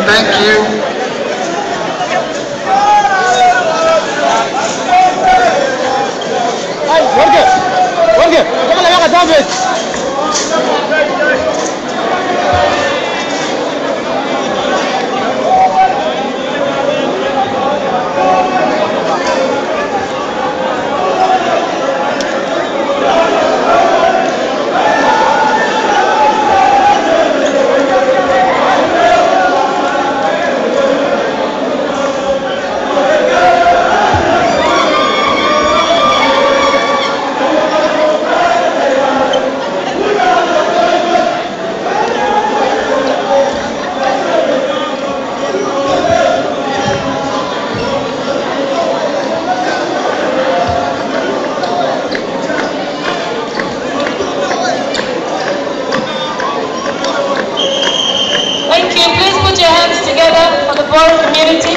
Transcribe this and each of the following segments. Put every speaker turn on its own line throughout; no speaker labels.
Thank you.
Thank you. Please put your hands together for the Bor community.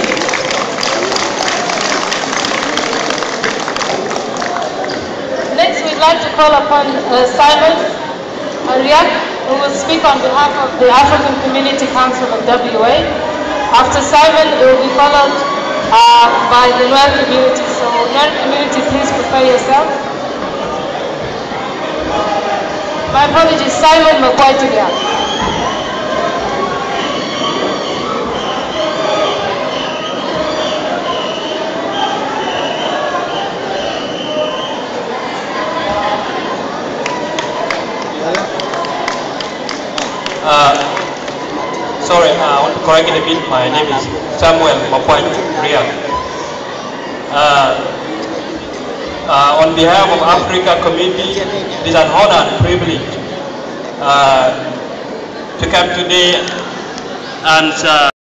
Next, we'd like to call upon Simon Ariak, who will speak on behalf of the African Community Council of WA. After Simon, it will be followed by the Nuer community. So, Nuer community, please prepare yourself. My apologies, Simon Makwai.
Sorry, I want to correct it a bit. My name is Samuel Makwai Riak. On behalf of Africa Community, it is an honor and privilege to come today and